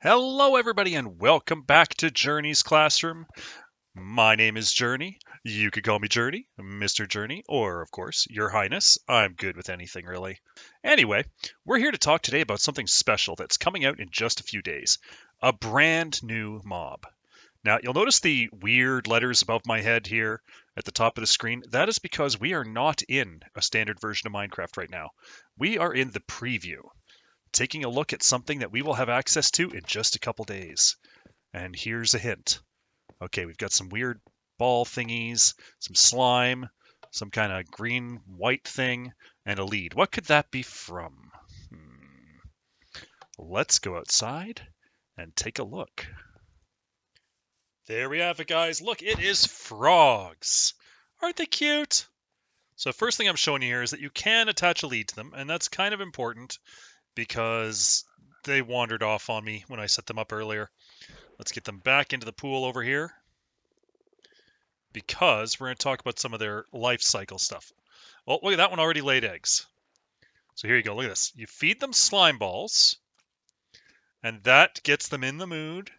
Hello, everybody, and welcome back to Journey's Classroom. My name is Journey. You could call me Journey, Mr. Journey, or, of course, Your Highness. I'm good with anything, really. Anyway, we're here to talk today about something special that's coming out in just a few days. A brand new mob. Now, you'll notice the weird letters above my head here at the top of the screen. That is because we are not in a standard version of Minecraft right now. We are in the preview, taking a look at something that we will have access to in just a couple days. And here's a hint. Okay, we've got some weird ball thingies, some slime, some kind of green-white thing, and a lead. What could that be from? Let's go outside and take a look. There we have it, guys. Look, it is frogs. Aren't they cute? So first thing I'm showing you here is that you can attach a lead to them, and that's kind of important because they wandered off on me when I set them up earlier. Let's get them back into the pool over here because we're going to talk about some of their life cycle stuff. Oh, look at that one already laid eggs. So here you go. Look at this. You feed them slime balls, and that gets them in the mood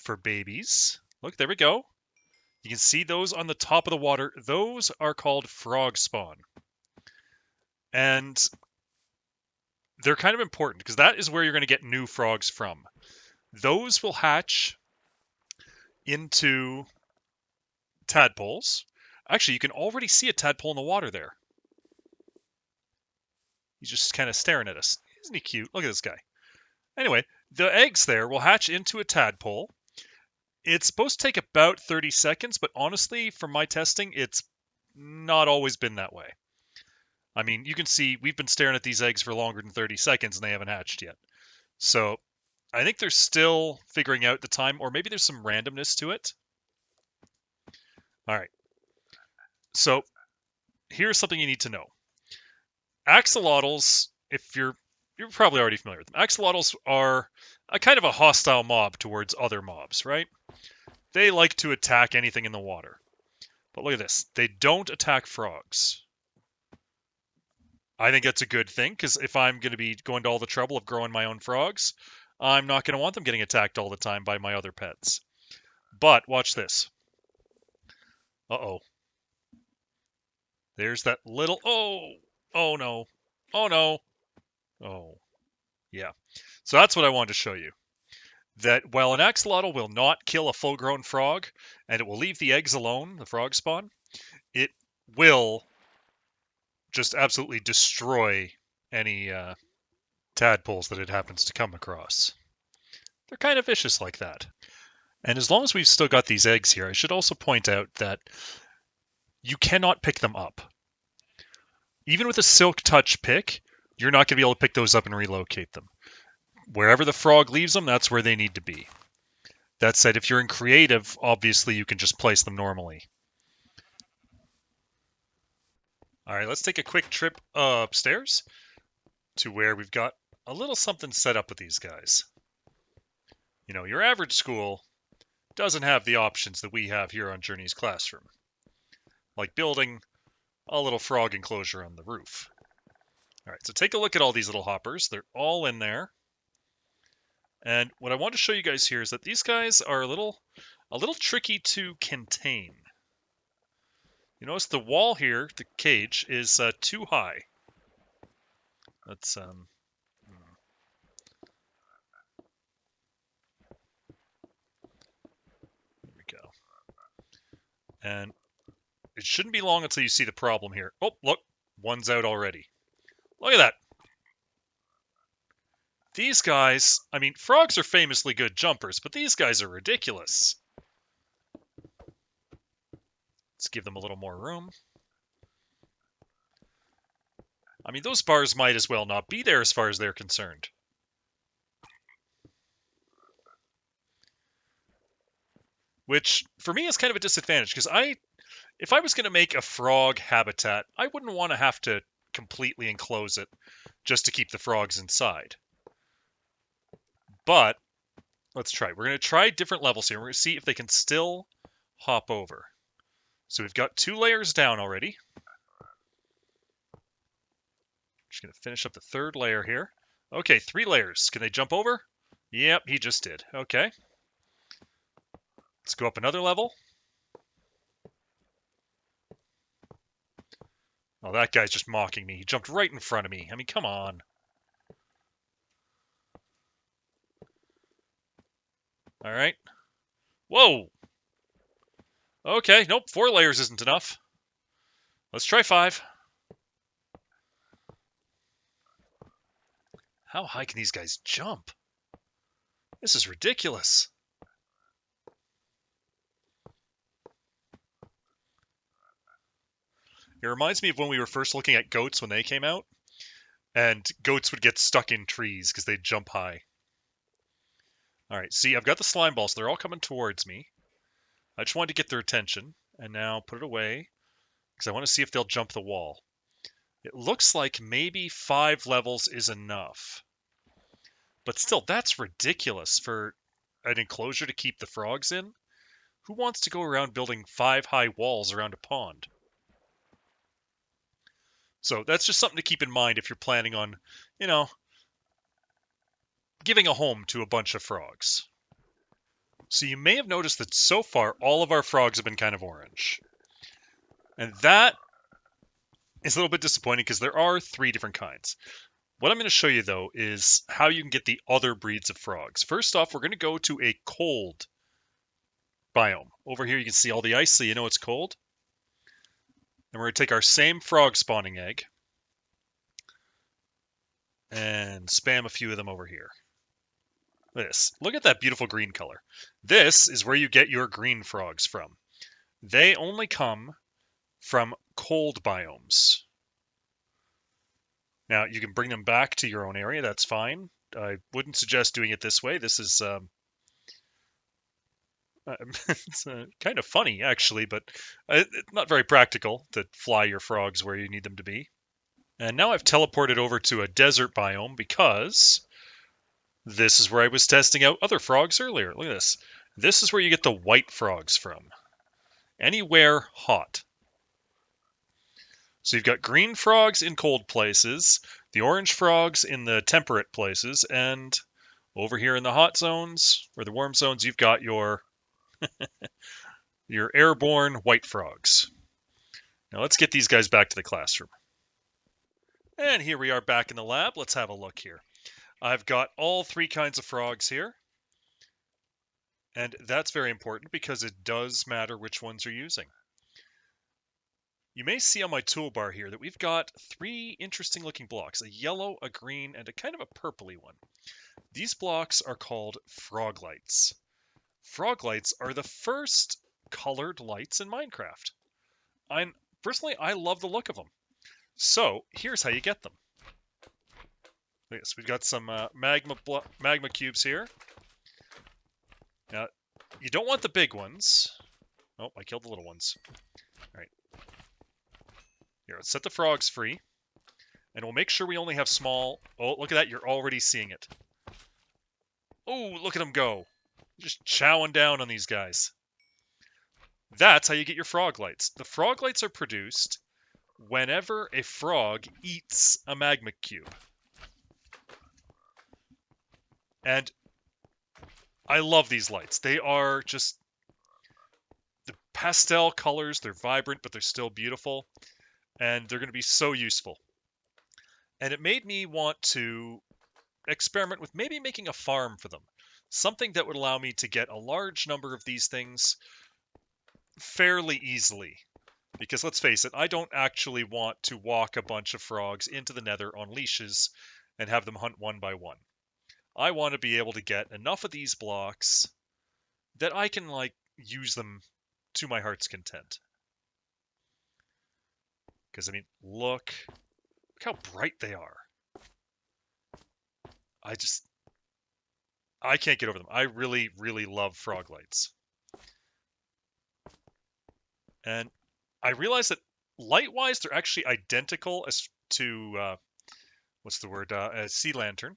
for babies. Look, there we go. You can see those on the top of the water. Those are called frog spawn. And they're kind of important because that is where you're going to get new frogs from. Those will hatch into tadpoles. Actually, you can already see a tadpole in the water there. He's just kind of staring at us. Isn't he cute? Look at this guy. Anyway, the eggs there will hatch into a tadpole. It's supposed to take about 30 seconds, but honestly, from my testing, it's not always been that way. I mean, you can see we've been staring at these eggs for longer than 30 seconds and they haven't hatched yet. So I think they're still figuring out the time, or maybe there's some randomness to it. All right. So here's something you need to know. Axolotls, if you're probably already familiar with them. Axolotls are a kind of a hostile mob towards other mobs, right? They like to attack anything in the water. But look at this. They don't attack frogs. I think that's a good thing, because if I'm going to be going to all the trouble of growing my own frogs, I'm not going to want them getting attacked all the time by my other pets. But watch this. Uh-oh. There's that little... Oh, no. Oh, no. Oh, yeah. So that's what I wanted to show you. That while an axolotl will not kill a full-grown frog, and it will leave the eggs alone, the frog spawn, it will just absolutely destroy any tadpoles that it happens to come across. They're kind of vicious like that. And as long as we've still got these eggs here, I should also point out that you cannot pick them up. Even with a silk touch pick, you're not going to be able to pick those up and relocate them. Wherever the frog leaves them, that's where they need to be. That said, if you're in creative, obviously you can just place them normally. All right, let's take a quick trip upstairs to where we've got a little something set up with these guys. You know, your average school doesn't have the options that we have here on Journey's Classroom, like building a little frog enclosure on the roof. All right, so take a look at all these little hoppers. They're all in there. And what I want to show you guys here is that these guys are a little tricky to contain. You notice the wall here, the cage, is too high. Let's there we go. And it shouldn't be long until you see the problem here. Oh, look, one's out already. Look at that. These guys, I mean, frogs are famously good jumpers, but these guys are ridiculous. Let's give them a little more room. I mean, those bars might as well not be there as far as they're concerned. Which, for me, is kind of a disadvantage, because if I was going to make a frog habitat, I wouldn't want to have to completely enclose it just to keep the frogs inside. But let's try. We're going to try different levels here. We're going to see if they can still hop over. So we've got 2 layers down already. Just going to finish up the 3rd layer here. Okay, 3 layers. Can they jump over? Yep, he just did. Okay. Let's go up another level. Oh, that guy's just mocking me. He jumped right in front of me. I mean, come on. All right. Whoa. Okay, nope, 4 layers isn't enough. Let's try 5. How high can these guys jump? This is ridiculous. It reminds me of when we were first looking at goats when they came out, and goats would get stuck in trees because they'd jump high. All right, see, I've got the slime balls. So they're all coming towards me. I just wanted to get their attention, and now put it away because I want to see if they'll jump the wall. It looks like maybe 5 levels is enough. But still, that's ridiculous for an enclosure to keep the frogs in. Who wants to go around building 5 high walls around a pond? So that's just something to keep in mind if you're planning on, you know, giving a home to a bunch of frogs. So you may have noticed that so far all of our frogs have been kind of orange. And that is a little bit disappointing because there are 3 different kinds. What I'm going to show you though is how you can get the other breeds of frogs. First off, we're going to go to a cold biome. Over here you can see all the ice so you know it's cold. And we're going to take our same frog spawning egg and spam a few of them over here. This. Look at that beautiful green color. This is where you get your green frogs from. They only come from cold biomes. Now, you can bring them back to your own area. That's fine. I wouldn't suggest doing it this way. This is it's kind of funny, actually, but it's not very practical to fly your frogs where you need them to be. And now I've teleported over to a desert biome because this is where I was testing out other frogs earlier. Look at this. This is where you get the white frogs from. Anywhere hot. So you've got green frogs in cold places, the orange frogs in the temperate places, and over here in the hot zones, or the warm zones, you've got your airborne white frogs. Now let's get these guys back to the classroom. And here we are back in the lab. Let's have a look here. I've got all 3 kinds of frogs here. And that's very important because it does matter which ones you're using. You may see on my toolbar here that we've got 3 interesting looking blocks, a yellow, a green, and a kind of a purpley one. These blocks are called frog lights. Frog lights are the first colored lights in Minecraft. Personally, I love the look of them. So here's how you get them. Look at this. We've got some magma cubes here. Now, you don't want the big ones. Oh, I killed the little ones. All right. Here, let's set the frogs free. And we'll make sure we only have small... Oh, look at that. You're already seeing it. Oh, look at them go. Just chowing down on these guys. That's how you get your frog lights. The frog lights are produced whenever a frog eats a magma cube. And I love these lights. They are just the pastel colors. They're vibrant, but they're still beautiful. And they're going to be so useful. And it made me want to experiment with maybe making a farm for them. Something that would allow me to get a large number of these things fairly easily. Because let's face it, I don't actually want to walk a bunch of frogs into the nether on leashes and have them hunt one by one. I want to be able to get enough of these blocks that I can, use them to my heart's content. Because, I mean, look how bright they are. I can't get over them. I really, really love frog lights. And I realize that light-wise, they're actually identical as to, a sea lantern.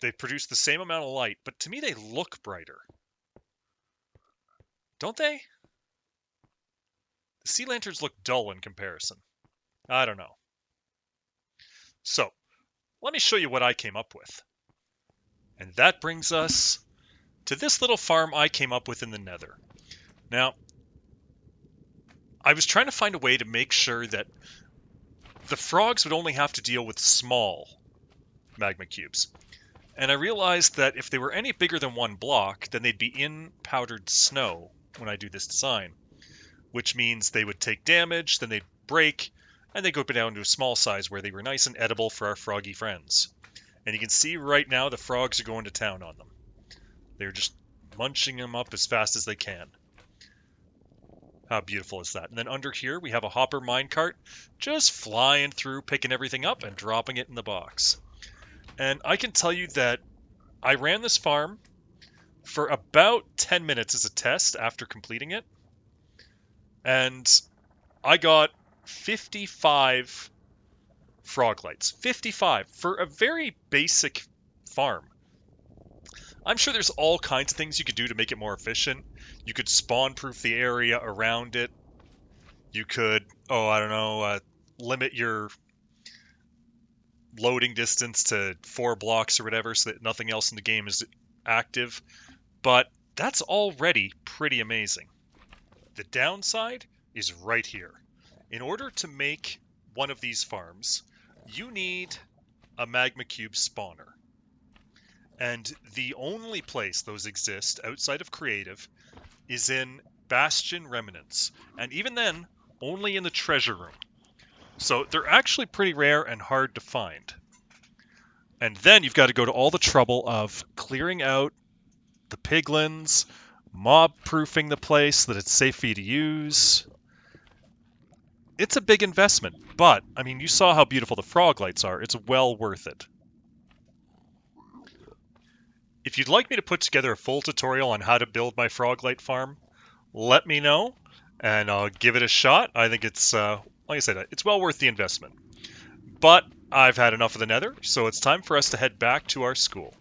They produce the same amount of light, but to me they look brighter. Don't they? The sea lanterns look dull in comparison. I don't know. So, let me show you what I came up with. And that brings us to this little farm I came up with in the Nether. Now, I was trying to find a way to make sure that the frogs would only have to deal with small magma cubes. And I realized that if they were any bigger than 1 block, then they'd be in powdered snow when I do this design, which means they would take damage, then they'd break, and they go down to a small size where they were nice and edible for our froggy friends. And you can see right now the frogs are going to town on them. They're just munching them up as fast as they can. How beautiful is that? And then under here we have a hopper minecart just flying through, picking everything up and dropping it in the box. And I can tell you that I ran this farm for about 10 minutes as a test after completing it. And I got 55 frog lights. 55 for a very basic farm. I'm sure there's all kinds of things you could do to make it more efficient. You could spawn proof the area around it. You could, I don't know, limit your loading distance to 4 blocks or whatever so that nothing else in the game is active. But that's already pretty amazing. The downside is right here. In order to make one of these farms, you need a magma cube spawner. And the only place those exist outside of creative is in Bastion Remnants. And even then, only in the treasure room. So they're actually pretty rare and hard to find. And then you've got to go to all the trouble of clearing out the piglins, mob proofing the place so that it's safe for you to use. It's a big investment, but I mean, you saw how beautiful the frog lights are. It's well worth it. If you'd like me to put together a full tutorial on how to build my frog light farm, let me know and I'll give it a shot. I think it's, like I said, it's well worth the investment. But I've had enough of the Nether, so it's time for us to head back to our school.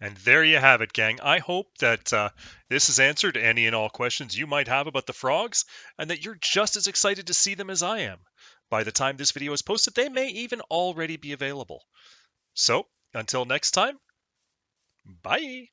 And there you have it, gang. I hope that this has answered any and all questions you might have about the frogs, and that you're just as excited to see them as I am. By the time this video is posted, they may even already be available. So, until next time, bye!